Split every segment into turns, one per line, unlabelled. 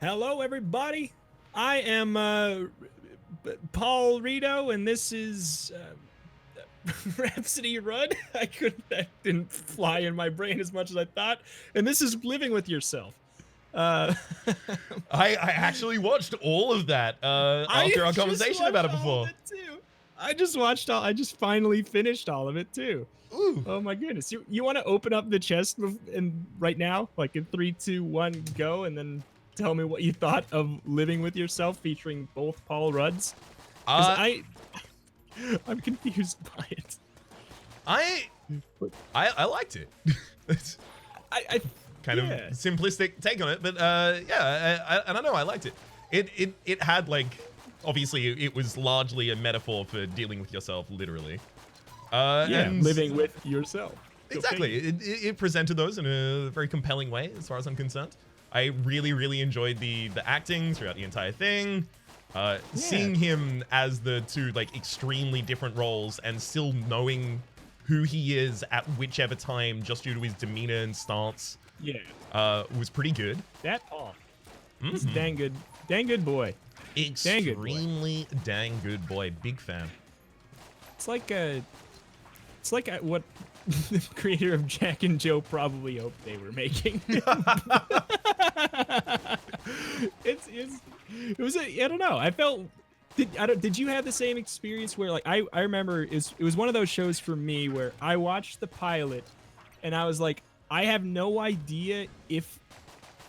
Hello, everybody. I am Paul Reto, and this is Rhapsody Run. That didn't fly in my brain as much as I thought. And this is Living with Yourself. Uh,
I actually watched all of that after our conversation about it before.
I just finally finished all of it too.
Ooh.
Oh my goodness! You want to open up the chest and right now, like in 3, 2, 1, go, and then tell me what you thought of Living with Yourself featuring both Paul Rudds? I'm confused by it.
I liked it. It's kind of simplistic take on it, but yeah, I don't know. I liked it. It had, like, obviously it was largely a metaphor for dealing with yourself, literally.
And living with yourself.
Exactly. It presented those in a very compelling way, as far as I'm concerned. I really enjoyed the acting throughout the entire thing. Seeing him as the two, like, extremely different roles and still knowing who he is at whichever time, just due to his demeanor and stance, was pretty good.
That Paul, he's dang good boy.
Extremely dang good boy. Big fan.
It's like what the creator of Jack and Joe probably hoped they were making. It was I don't know. I felt did you have the same experience where, like, I remember it was one of those shows for me where I watched the pilot and I was like, I have no idea if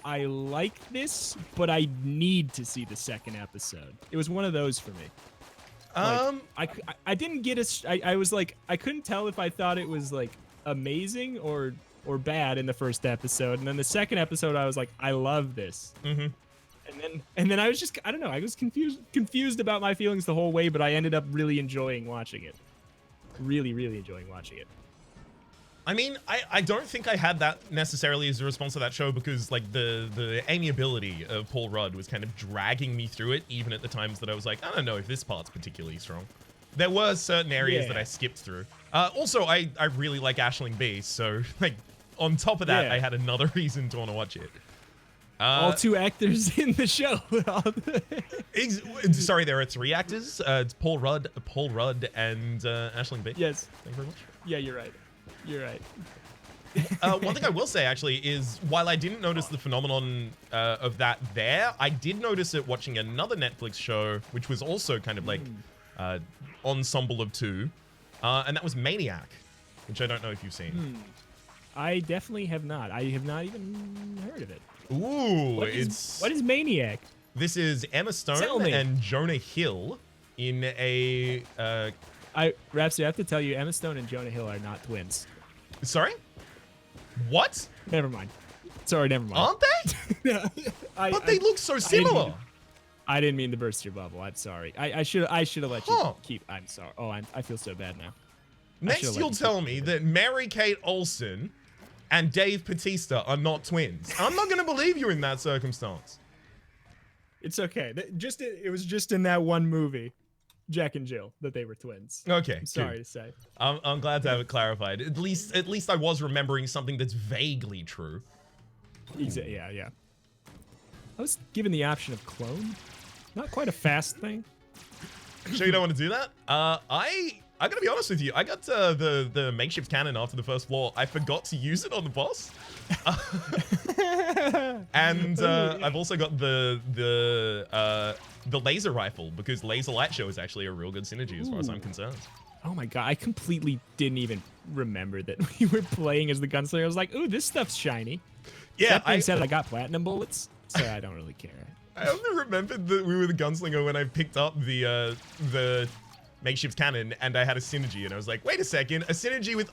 I like this, but I need to see the second episode. It was one of those for me. Like, I didn't get I was like, I couldn't tell if I thought it was, like, amazing or bad in the first episode, and then the second episode I was like, I love this. And then I was just, I don't know, I was confused about my feelings the whole way, but I ended up really enjoying watching it. Really enjoying watching it.
I mean, I don't think I had that necessarily as a response to that show, because, like, the amiability of Paul Rudd was kind of dragging me through it, even at the times that I was like, I don't know if this part's particularly strong. There were certain areas that I skipped through. Also, I really like Aisling B, so, like, on top of that, I had another reason to want to watch it.
All two actors in the show.
Sorry, there are 3 actors. It's Paul Rudd, and Aisling B.
Yes.
Thank you very much.
Yeah, you're right. You're right.
One thing I will say, actually, is while I didn't notice the phenomenon of that there, I did notice it watching another Netflix show, which was also kind of like ensemble of 2, and that was Maniac, which I don't know if you've seen.
I definitely have not. I have not even heard of it.
Ooh,
what is Maniac?
This is Emma Stone and Jonah Hill in a...
Rhapsody, I have to tell you, Emma Stone and Jonah Hill are not twins.
Sorry? What?
Never mind. Sorry, never mind.
Aren't they? But they look so similar.
I didn't mean to burst your bubble. I'm sorry. I should have let you keep. I'm sorry. Oh, I feel so bad now.
Next, you'll tell me that Mary-Kate Olsen and Dave Bautista are not twins. I'm not going to believe you in that circumstance.
It's okay. It was just in that one movie, Jack and Jill, that they were twins.
Okay.
I'm sorry to say.
I'm glad to have it clarified. At least I was remembering something that's vaguely true.
Yeah. I was given the option of clone. Not quite a fast thing.
Sure you don't want to do that? I gotta be honest with you. I got the makeshift cannon after the first floor. I forgot to use it on the boss. And I've also got the laser rifle, because laser light show is actually a real good synergy as far as I'm concerned.
Oh my god, I completely didn't even remember that we were playing as the gunslinger. I was like, ooh, this stuff's shiny.
Yeah,
that being said, I got platinum bullets, so I don't really care.
I only remembered that we were the gunslinger when I picked up the makeshift cannon and I had a synergy, and I was like, wait a second, a synergy with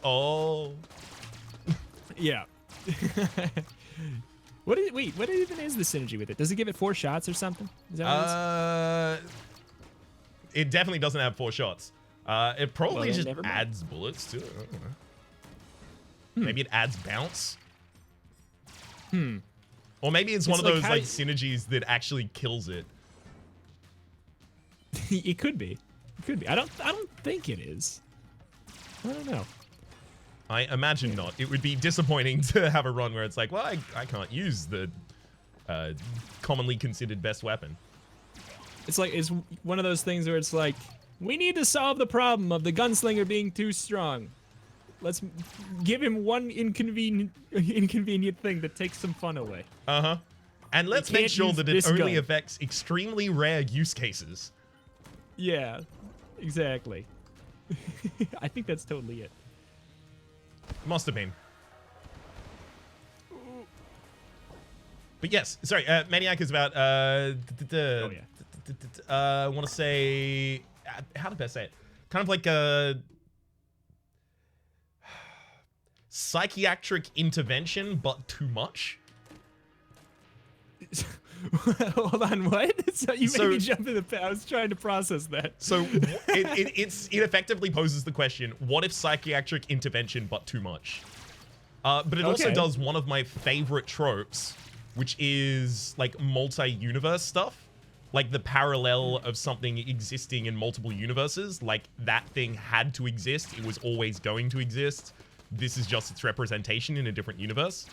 Yeah. What even is the synergy with it? Does it give it 4 shots or something? Is that what
it definitely doesn't have 4 shots. It probably just adds bullets to it. I don't know. Maybe it adds bounce. Or maybe it's one of those like synergies that actually kills it.
It could be. It could be. I don't think it is. I don't know.
I imagine not. It would be disappointing to have a run where it's like, well, I can't use the commonly considered best weapon.
It's like, it's one of those things where it's like, we need to solve the problem of the gunslinger being too strong. Let's give him one inconvenient thing that takes some fun away.
Uh-huh. And let's make sure that it only
gun.
affects extremely rare use cases.
Yeah, exactly. I think that's totally it.
Must have been. But yes, sorry, Maniac is about,
Oh, yeah.
I want to say, how to best say it? Kind of like a psychiatric intervention, but too much.
Hold on, what? So you made me jump in the. I was trying to process that.
So it effectively poses the question: what if psychiatric intervention, but too much? But it also does one of my favorite tropes, which is like multi-universe stuff. Like the parallel of something existing in multiple universes. Like that thing had to exist. It was always going to exist. This is just its representation in a different universe.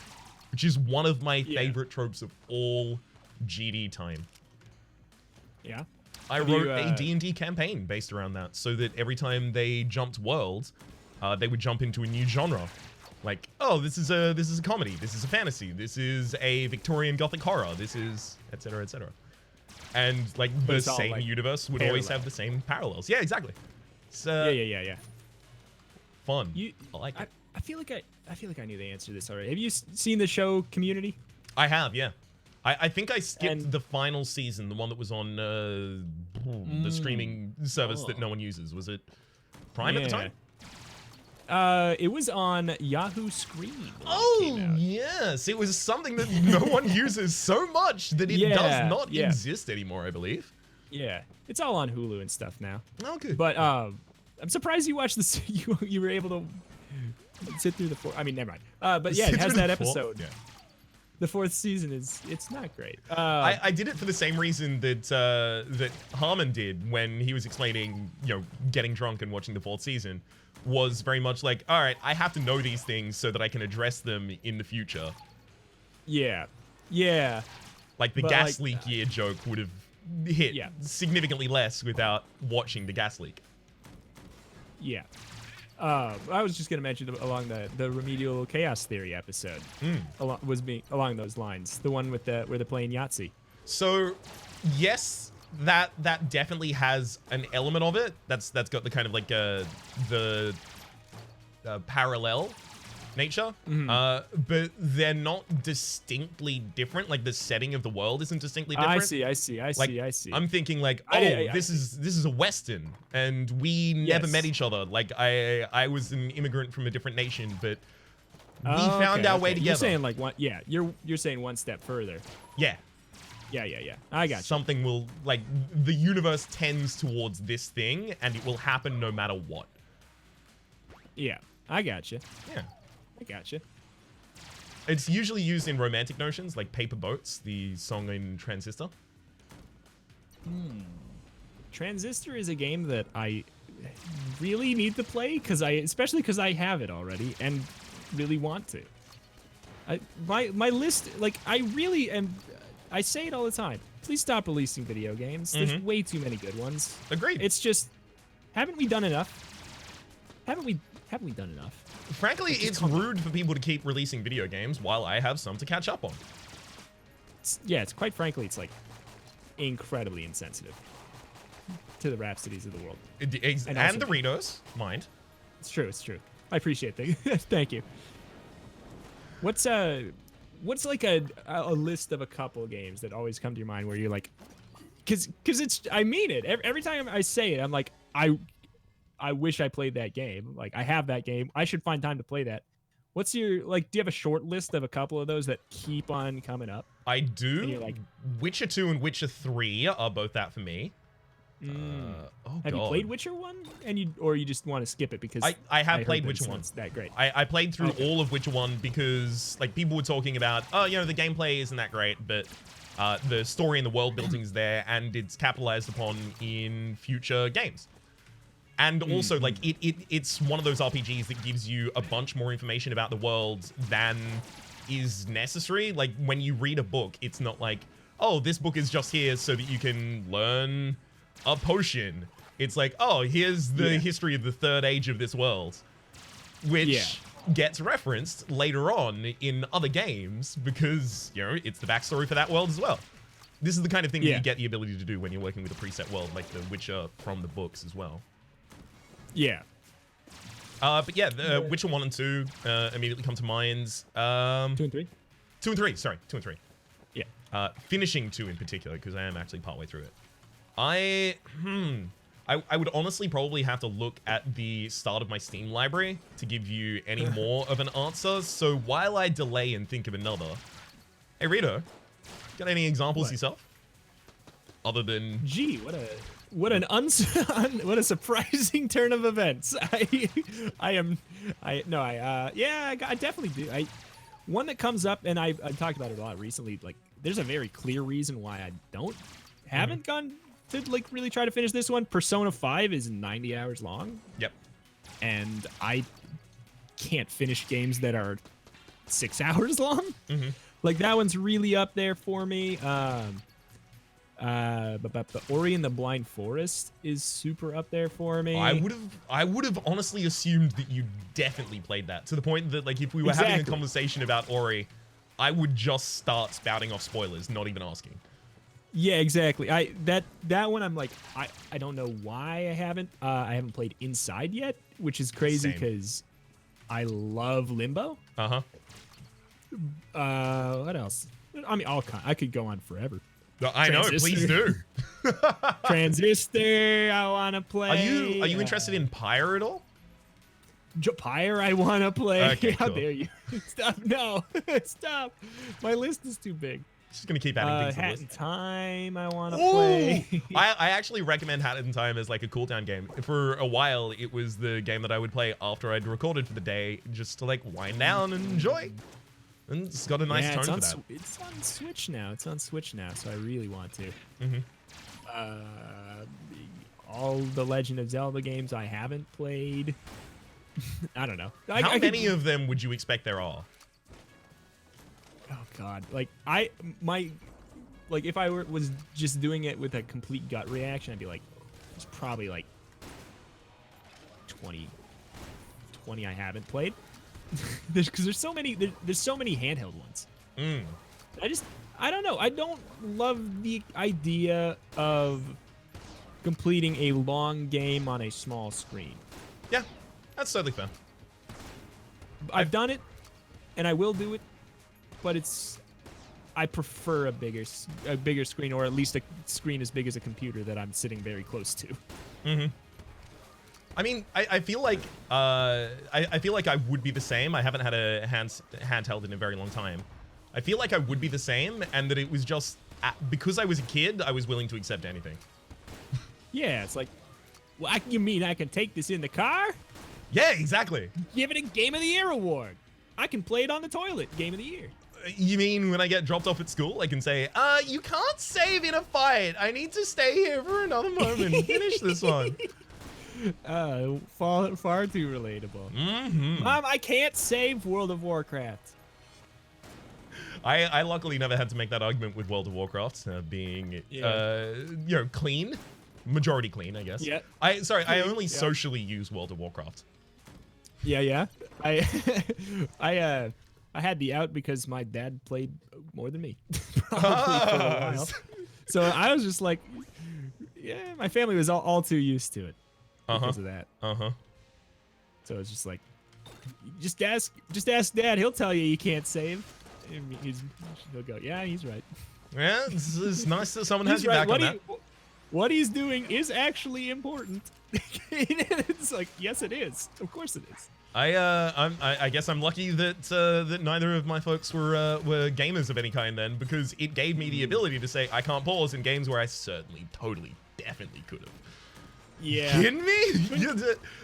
Which is one of my favorite tropes of all GD time.
Yeah.
I wrote a D&D campaign based around that. So that every time they jumped worlds, they would jump into a new genre. Like, oh, this is a comedy. This is a fantasy. This is a Victorian Gothic horror. This is etc. etc. And like the same like universe would always have the same parallels. Yeah, exactly. So
yeah.
Fun. I like it.
I feel like I knew the answer to this already. Have you seen the show Community?
I have, yeah. I think I skipped the final season, the one that was on the streaming service that no one uses. Was it Prime at the time?
It was on Yahoo Screen.
Oh, yes. It was something that no one uses so much that it does not exist anymore, I believe.
Yeah. It's all on Hulu and stuff now.
Oh, good.
But I'm surprised you watched this. You were able to sit through the fourth. I mean, never mind. But yeah, it has that episode.
Yeah.
The fourth season it's not great.
I did it for the same reason that that Harmon did when he was explaining, getting drunk and watching the fourth season. Was very much like, all right, I have to know these things so that I can address them in the future.
Yeah.
Like the gas leak year joke would have hit significantly less without watching the gas leak.
Yeah. I was just gonna mention along the remedial chaos theory episode. Along those lines, the one with where they're playing Yahtzee.
So, yes. That definitely has an element of it. That's got the kind of like the parallel nature. But they're not distinctly different. Like the setting of the world isn't distinctly different.
I see.
I'm thinking like, this is a Western, and we never met each other. Like I was an immigrant from a different nation, but we found our way together.
You're saying like one. Yeah, you're saying one step further.
Yeah.
Yeah. I got you.
Something will, like, the universe tends towards this thing, and it will happen no matter what.
Yeah, I got you.
Yeah.
I got you.
It's usually used in romantic notions, like Paper Boats, the song in Transistor.
Transistor is a game that I really need to play, especially because I have it already, and really want to. My list, like, I really am... I say it all the time. Please stop releasing video games. There's way too many good ones.
Agreed.
It's just, haven't we done enough? Haven't we done enough?
Frankly, it's rude for people to keep releasing video games while I have some to catch up on.
It's quite frankly, it's like incredibly insensitive to the Rhapsodies of the world.
And the Retos, mind.
It's true. I appreciate that. Thank you. What's like a list of a couple games that always come to your mind where you're like, because it's, I mean it. Every time I say it, I'm like, I wish I played that game. Like, I have that game. I should find time to play that. What's your, like, do you have a short list of a couple of those that keep on coming up?
I do.
And you're like,
Witcher 2 and Witcher 3 are both that for me.
Have you played Witcher 1? Or you just want to skip it because
I have played Witcher 1.
It's that great.
I played through all of Witcher 1 because like people were talking about, the gameplay isn't that great, but the story and the world building's there and it's capitalized upon in future games. And also like it's one of those RPGs that gives you a bunch more information about the world than is necessary. Like when you read a book, it's not like, oh, this book is just here so that you can learn a potion. It's like, oh, here's the history of the third age of this world, which gets referenced later on in other games because, you know, it's the backstory for that world as well. This is the kind of thing that you get the ability to do when you're working with a preset world like The Witcher from the books as well.
Yeah.
But yeah, the Witcher 1 and 2 immediately come to mind.
2 and 3?
2 and 3, sorry, 2 and 3.
Yeah.
Finishing 2 in particular, because I am actually partway through it. I would honestly probably have to look at the start of my Steam library to give you any more of an answer. So while I delay and think of another, hey Reto, got any examples yourself? Other than
gee, what a surprising turn of events. I definitely do. One that comes up, and I've talked about it a lot recently. Like, there's a very clear reason why I haven't gone to like really try to finish this one. Persona 5 is 90 hours long.
Yep.
And I can't finish games that are 6 hours long. Like that one's really up there for me. But the Ori and the Blind Forest is super up there for me.
I would have honestly assumed that you definitely played that, to the point that like if we were having a conversation about Ori, I would just start spouting off spoilers, not even asking.
Yeah, exactly. That one I'm like I don't know why I haven't played Inside yet, which is crazy because I love Limbo. What else? I mean, I could go on forever.
I know, please do.
Transistor, I want to play.
Are you interested in Pyre at all?
Pyre, I want to play.
Okay,
How
cool.
dare you? Stop. No. Stop. My list is too big.
Just gonna keep adding things to the
Hat
list.
in Time, I want to play.
I actually recommend Hat in Time as like a cooldown game. For a while, it was the game that I would play after I'd recorded for the day, just to like wind down and enjoy. And it's got a nice tone for that.
It's on Switch now. It's on Switch now, so I really want to. All the Legend of Zelda games I haven't played. I don't know.
How many of them would you expect there are?
Oh God! Like if I was just doing it with a complete gut reaction, I'd be like, it's probably like 20 I haven't played. Because there's so many handheld ones. I don't know. I don't love the idea of completing a long game on a small screen.
Yeah, that's totally fair.
I've done it, and I will do it, but I prefer a bigger screen, or at least a screen as big as a computer that I'm sitting very close to.
I mean, I feel like I feel like I would be the same. I haven't had a handheld in a very long time. I feel like I would be the same, and that it was just because I was a kid, I was willing to accept anything.
Yeah, it's like, well, you mean I can take this in the car?
Yeah, exactly.
Give it a Game of the Year award. I can play it on the toilet. Game of the Year.
You mean when I get dropped off at school, I can say, you can't save in a fight. I need to stay here for another moment and finish this one.
Far too relatable. Mom, I can't save World of Warcraft.
I luckily never had to make that argument with World of Warcraft being, clean. Majority clean, I guess.
Yeah.
I only socially use World of Warcraft.
Yeah. I had the out because my dad played more than me. Probably for a while. So I was just like, yeah, my family was all too used to it because of that. So it's just like, just ask Dad. He'll tell you can't save. He'll go, yeah, he's right.
Yeah, it's nice that someone has your back on that.
What he's doing is actually important. It's like, yes, it is. Of course it is.
I guess I'm lucky that neither of my folks were gamers of any kind then, because it gave me the ability to say I can't pause in games where I certainly, totally, definitely could have.
Yeah.
Kidding me?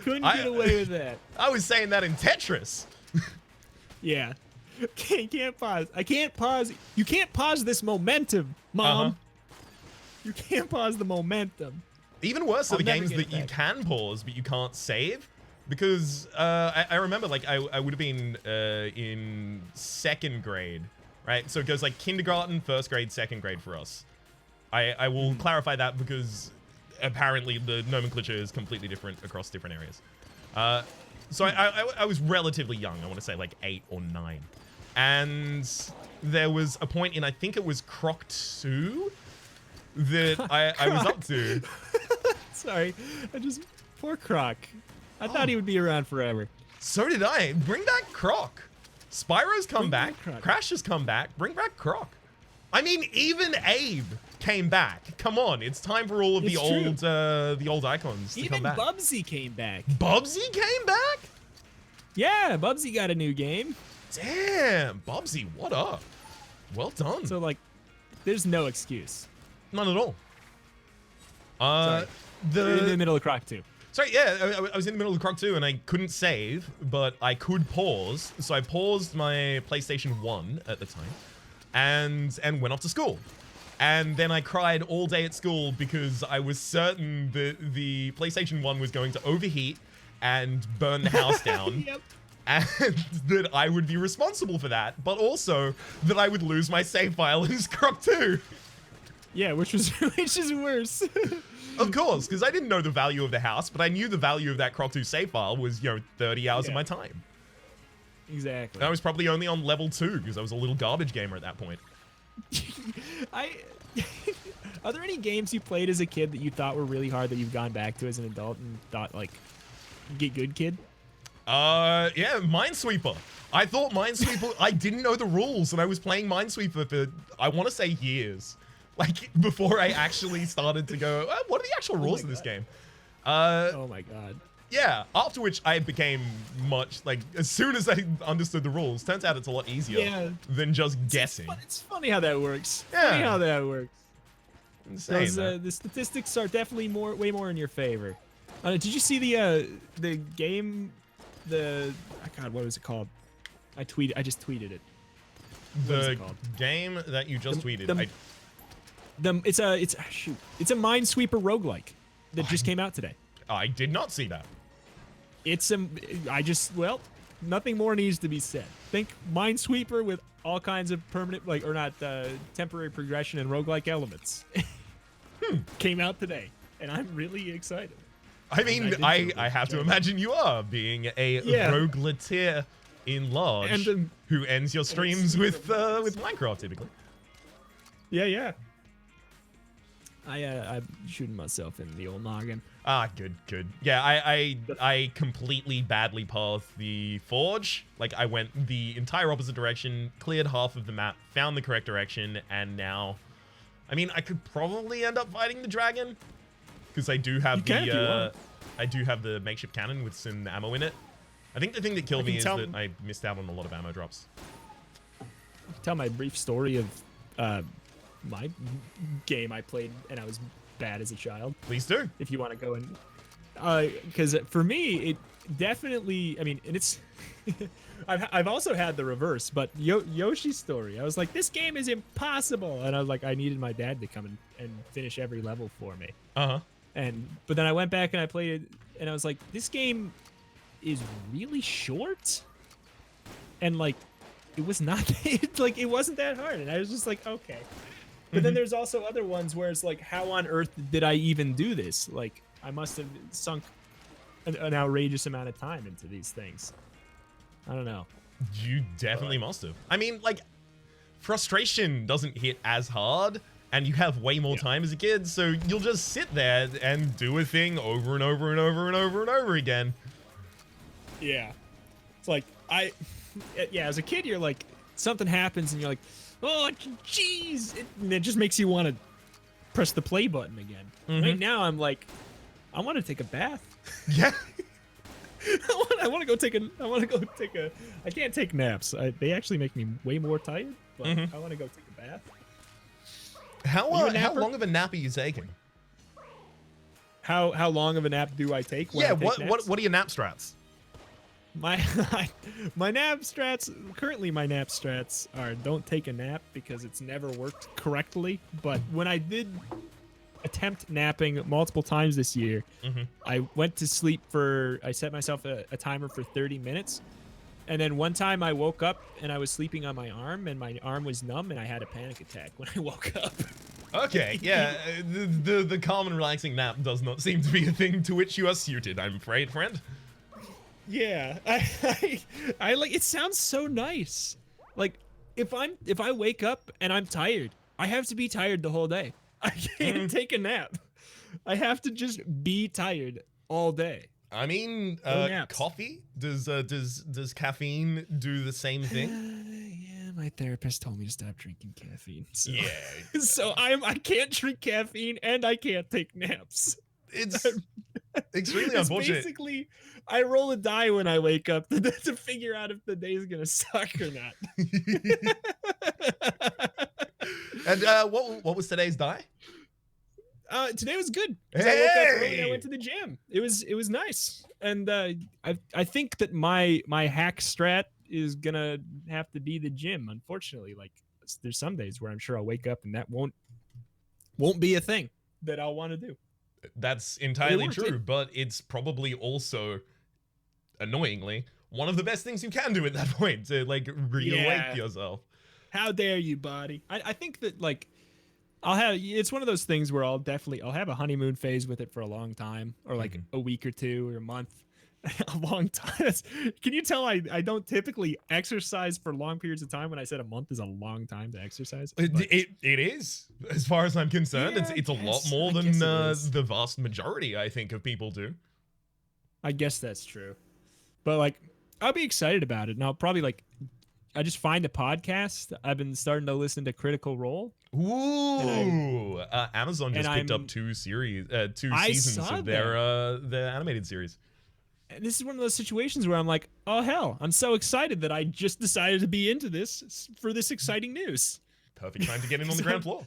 Couldn't get away with that.
I was saying that in Tetris.
Yeah. Can't pause. I can't pause. You can't pause this momentum, Mom. You can't pause the momentum.
Even worse are the games that you can pause, but you can't save. because I remember like I would have been in 2nd grade, right? So it goes like kindergarten, 1st grade, 2nd grade for us. I will clarify that because apparently the nomenclature is completely different across different areas. So I was relatively young. I want to say like 8 or 9. And there was a point in, I think it was Croc 2 that I was up to.
Sorry, poor Croc. I thought he would be around forever.
So did I. Bring back Croc. Spyro's come back. Crash has come back. Bring back Croc. I mean, even Abe came back. Come on, it's time for all of the old icons to come back.
Even Bubsy came back.
Bubsy came back?
Yeah, Bubsy got a new game.
Damn, Bubsy, what up? Well done.
So like, there's no excuse.
None at all.
You're in the middle of Croc 2.
Sorry, yeah, I was in the middle of Croc 2 and I couldn't save, but I could pause. So I paused my PlayStation 1 at the time and went off to school. And then I cried all day at school because I was certain that the PlayStation 1 was going to overheat and burn the house down.
Yep.
And that I would be responsible for that, but also that I would lose my save file in Croc 2.
Yeah, which is worse.
Of course, because I didn't know the value of the house, but I knew the value of that Croc 2 save file was, 30 hours of my time.
Exactly.
And I was probably only on level 2 because I was a little garbage gamer at that point.
Are there any games you played as a kid that you thought were really hard that you've gone back to as an adult and thought like, get good, kid?
Yeah, Minesweeper. I thought Minesweeper, I didn't know the rules and I was playing Minesweeper for, I want to say years. Like, before I actually started to go, what are the actual rules of this game?
Oh my god.
Yeah, after which I became much, like, as soon as I understood the rules, turns out it's a lot easier than just guessing.
It's funny how that works.
Yeah.
Funny how that works.
Insane,
the statistics are definitely way more in your favor. Did you see the game, God, what was it called? I just tweeted it.
The game that you just tweeted.
It's a Minesweeper roguelike that just came out today.
I did not see that.
Nothing more needs to be said. Think Minesweeper with all kinds of permanent, temporary progression and roguelike elements. Came out today, and I'm really excited.
I mean, I have to imagine you are, being a rogueliteer in large
and,
who ends your streams with Minecraft typically.
Yeah. I'm shooting myself in the old noggin.
Ah, good. Yeah, I completely badly passed the Forge. Like, I went the entire opposite direction, cleared half of the map, found the correct direction, and now, I mean, I could probably end up fighting the dragon because I do have the makeshift cannon with some ammo in it. I think the thing that killed me is that I missed out on a lot of ammo drops.
Tell my brief story of my game I played and I was bad as a child.
Please do.
If you want to go in. Because for me, it definitely, I mean, and it's, I've also had the reverse, but Yoshi's story, I was like, this game is impossible. And I was like, I needed my dad to come and finish every level for me.
Uh-huh.
But then I went back and I played it and I was like, this game is really short. And like, it was not, it wasn't that hard. And I was just like, okay. But then there's also other ones where it's like, how on earth did I even do this? Like, I must have sunk an outrageous amount of time into these things. I don't know.
You definitely must have. I mean, like, frustration doesn't hit as hard, and you have way more time as a kid, so you'll just sit there and do a thing over and over and over and over and over again.
Yeah. It's like, as a kid, you're like, something happens and you're like, oh, jeez. And it just makes you want to press the play button again. Right now, I'm like, I want to take a bath.
Yeah.
I want to go take a, I can't take naps. They actually make me way more tired, but I want to go take a bath.
How long of a nap are you taking?
How long of a nap do I take? When I take naps?
What are your nap strats?
My nap strats, currently my nap strats are don't take a nap because it's never worked correctly. But when I did attempt napping multiple times this year. I went to sleep I set myself a timer for 30 minutes. And then one time I woke up and I was sleeping on my arm and my arm was numb and I had a panic attack when I woke up.
Okay, yeah, the calm and relaxing nap does not seem to be a thing to which you are suited, I'm afraid, friend.
Yeah, I like, it sounds so nice. Like, if I wake up and I'm tired, I have to be tired the whole day. I can't take a nap. I have to just be tired all day.
I mean, coffee? Does caffeine do the same thing?
Yeah, my therapist told me to stop drinking caffeine. So.
Yeah.
So I can't drink caffeine and I can't take naps.
It's extremely unfortunate.
Basically, I roll a die when I wake up to figure out if the day is gonna suck or not.
And what was today's die?
Today was good. Hey! I woke up early and I went to the gym. It was nice. And I think that my hack strat is gonna have to be the gym. Unfortunately, like there's some days where I'm sure I'll wake up and that won't be a thing that I'll want to do.
That's entirely true, but it's probably also, annoyingly, one of the best things you can do at that point to like re-awake yourself.
How dare you, body? I think that like it's one of those things where I'll have a honeymoon phase with it for a long time, or like a week or two or a month. A long time. Can you tell I don't typically exercise for long periods of time when I said a month is a long time to exercise?
It is, as far as I'm concerned.
Yeah,
it's a lot more than the vast majority, I think, of people do.
I guess that's true. But like, I'll be excited about it. And I'll probably I just find a podcast. I've been starting to listen to Critical Role.
Ooh, Amazon just picked up two seasons of their animated series.
And this is one of those situations where I'm like, oh hell, I'm so excited that I just decided to be into this for this exciting news.
Perfect time to get in on the ground floor.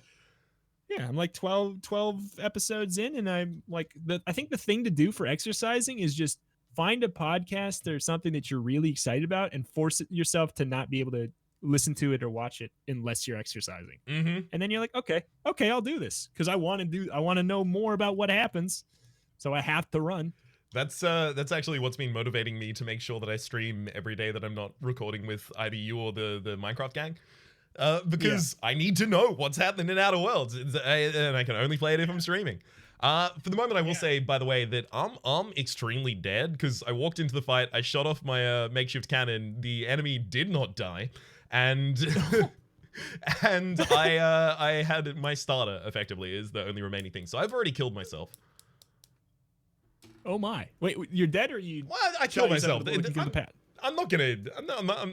Yeah, I'm like 12 episodes in, and I'm like, I think the thing to do for exercising is just find a podcast or something that you're really excited about and force yourself to not be able to listen to it or watch it unless you're exercising. And then you're like, okay, I'll do this because I want to know more about what happens, so I have to run.
That's actually what's been motivating me to make sure that I stream every day that I'm not recording with either you or the Minecraft gang. Because I need to know what's happening in Outer Worlds, and I can only play it if I'm streaming. For the moment, I will say, by the way, that I'm extremely dead because I walked into the fight, I shot off my makeshift cannon, the enemy did not die, and and I had my starter effectively is the only remaining thing. So I've already killed myself.
Oh my! Wait, you're dead, or you?
Well, I killed myself.
I'm
not gonna.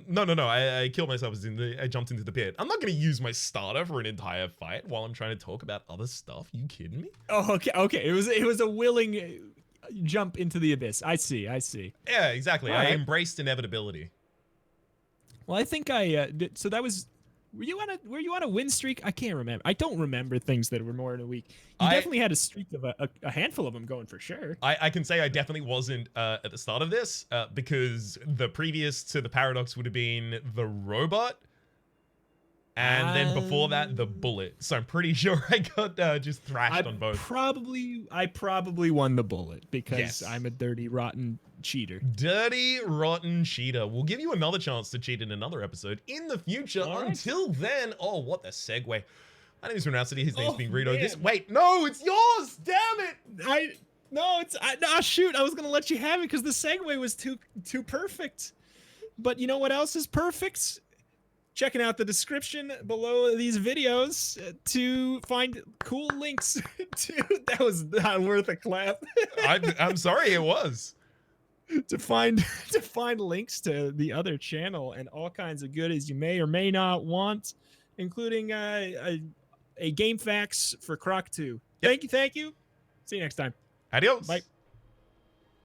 No. I killed myself as I jumped into the pit. I'm not gonna use my starter for an entire fight while I'm trying to talk about other stuff. You kidding me?
Oh, okay. It was a willing jump into the abyss. I see.
Yeah, exactly. I embraced inevitability.
Well, I think I did. So that was. Were you on a win streak? I can't remember. I don't remember things that were more than a week. You definitely had a streak of a handful of them going for sure.
I can say I definitely wasn't at the start of this because the previous to the paradox would have been the robot. And then before that, the bullet. So I'm pretty sure I got just thrashed on both.
I probably won the bullet because I'm a dirty, rotten cheater.
Dirty, rotten cheater. We'll give you another chance to cheat in another episode in the future. Until then, oh, what the segue. My name is Rhapsody. His name's being Reto. Wait, no, it's yours. Damn it.
Shoot. I was going to let you have it because the segue was too perfect. But you know what else is perfect? Checking out the description below these videos to find cool links to. That was not worth a clap.
I'm sorry, it was.
to find links to the other channel and all kinds of goodies you may or may not want, including a game facts for Croc 2. Thank you. See you next time.
Adios.
Bye.